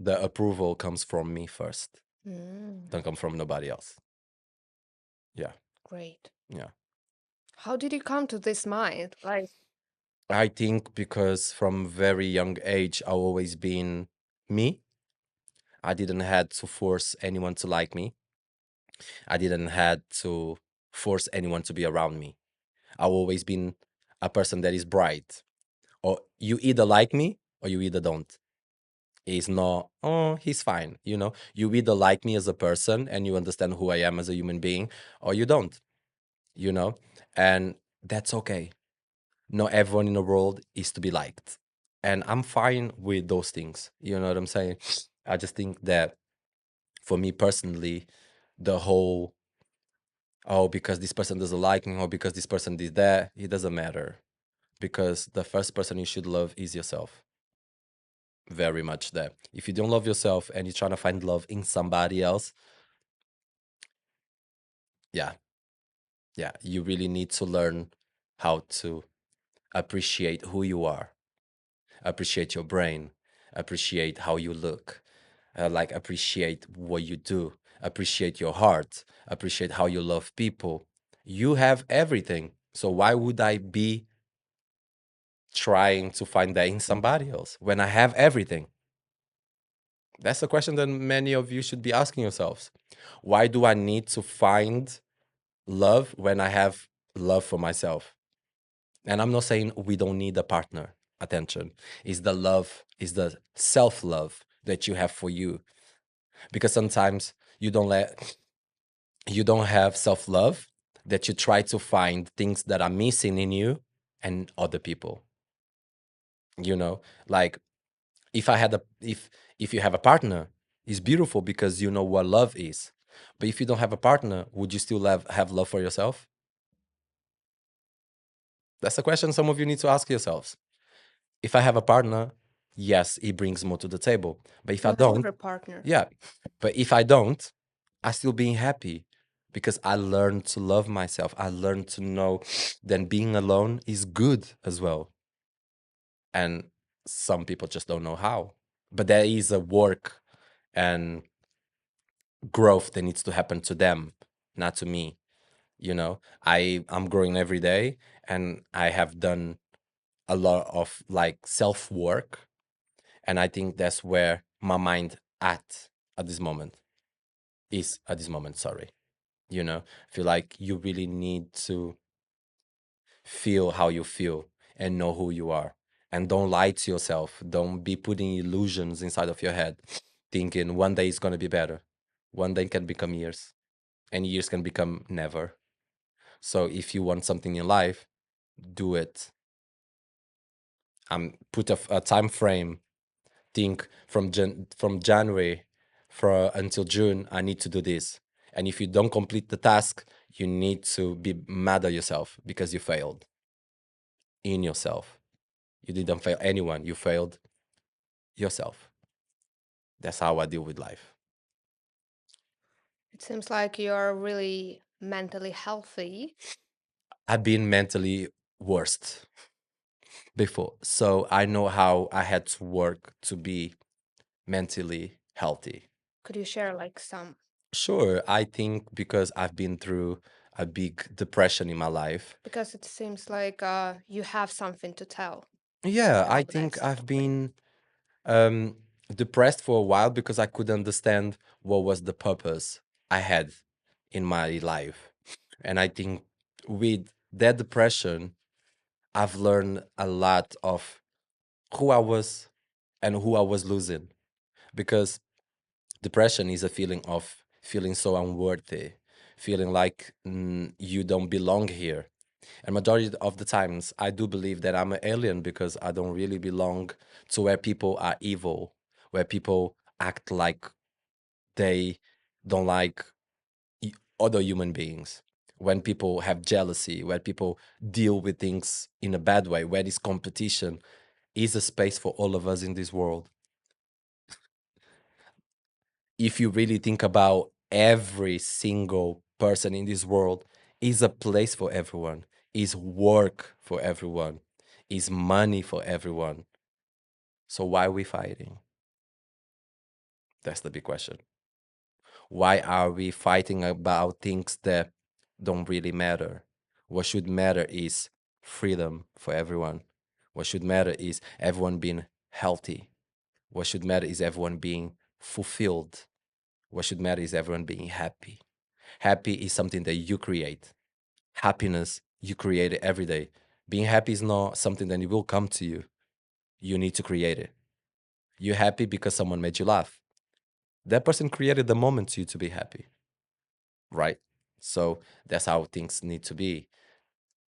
the approval comes from me first, Mm, don't come from nobody else. Yeah, great. yeah. How did you come to this mind? Like, I think because from very young age, I've always been me. I didn't had to force anyone to like me. I didn't had to force anyone to be around me. I've always been a person that is bright. Or you either like me or you either don't. It's not, oh, he's fine. You either like me as a person and you understand who I am as a human being, or you don't, you know? And that's okay. Not everyone in the world is to be liked. And I'm fine with those things. You know what I'm saying? I just think that for me personally, the whole, oh, because this person doesn't like me or because this person did that, it doesn't matter. Because the first person you should love is yourself. Very much that. If you don't love yourself and you're trying to find love in somebody else, yeah, yeah, you really need to learn how to appreciate who you are, appreciate your brain, appreciate how you look, like appreciate what you do, appreciate your heart, appreciate how you love people. You have everything. So why would I be trying to find that in somebody else when I have everything? That's a question that many of you should be asking yourselves. Why do I need to find love when I have love for myself? And I'm not saying we don't need a partner. Attention. Is the love, is the self love that you have for you. Because sometimes you don't have self love, that you try to find things that are missing in you and other people. You know, like if I had a if you have a partner, it's beautiful because you know what love is. But if you don't have a partner, would you still have love for yourself? That's a question some of you need to ask yourselves. If I have a partner, yes, he brings more to the table. But if I not don't, every partner. yeah. But if I don't, I still being happy because I learned to love myself. I learned to know that being alone is good as well. And some people just don't know how. But there is a work and growth that needs to happen to them, not to me. I'm growing every day and I have done a lot of like self work, and I think that's where my mind at this moment is at this moment. Sorry, I feel like you really need to feel how you feel and know who you are, and don't lie to yourself. Don't be putting illusions inside of your head, thinking one day is going to be better. One day can become years, and years can become never. So if you want something in life, do it. Put a time frame. Think from January for until June, I need to do this. And if you don't complete the task, you need to be mad at yourself because you failed in yourself. You didn't fail anyone, you failed yourself. That's how I deal with life. It seems like you're really mentally healthy. I've been mentally worst before, so I know how I had to work to be mentally healthy. Could you share like some? Sure, I think because I've been through a big depression in my life. Because it seems like you have something to tell Yeah, I about think this. I've been um, depressed for a while because I couldn't understand what was the purpose I had in my life. And I think with that depression, I've learned a lot of who I was and who I was losing. Because depression is a feeling of feeling so unworthy, feeling like you don't belong here. And majority of the times, I do believe that I'm an alien because I don't really belong to where people are evil, where people act like they don't like other human beings. When people have jealousy, where people deal with things in a bad way, where this competition is a space for all of us in this world. If you really think about every single person in this world, is a place for everyone, is work for everyone, is money for everyone. So why are we fighting? That's the big question. Why are we fighting about things that don't really matter? What should matter is freedom for everyone. What should matter is everyone being healthy. What should matter is everyone being fulfilled. What should matter is everyone being happy. Happy is something that you create. Happiness, you create it every day. Being happy is not something that it will come to you. You need to create it. You're happy because someone made you laugh. That person created the moment to you to be happy, right? So that's how things need to be,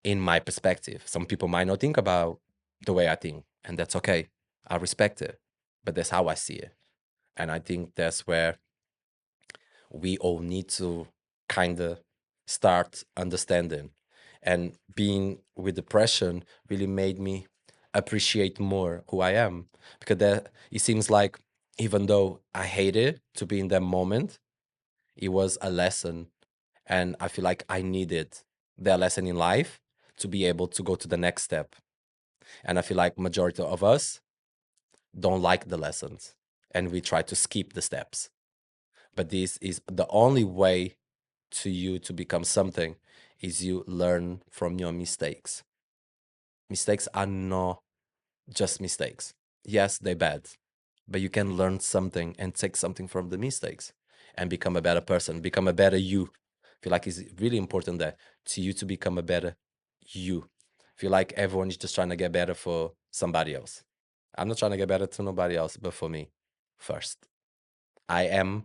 in my perspective. Some people might not think about the way I think, and that's okay. I respect it, but that's how I see it. And I think that's where we all need to kind of start understanding. And being with depression really made me appreciate more who I am, because it seems like, even though I hated to be in that moment, it was a lesson. And I feel like I needed that lesson in life to be able to go to the next step. And I feel like majority of us don't like the lessons, and we try to skip the steps. But this is the only way to you to become something, is you learn from your mistakes. Mistakes are not just mistakes. Yes, they're bad, but you can learn something and take something from the mistakes and become a better person, become a better you. I feel like it's really important that to you to become a better you. I feel like everyone is just trying to get better for somebody else. I'm not trying to get better to nobody else, but for me first. I am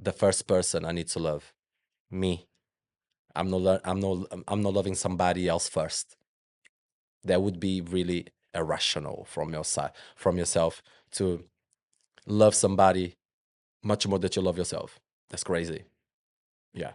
the first person I need to love. Me. I'm not loving somebody else first. That would be really irrational from your side, from yourself, to love somebody much more that you love yourself. That's crazy. Yeah.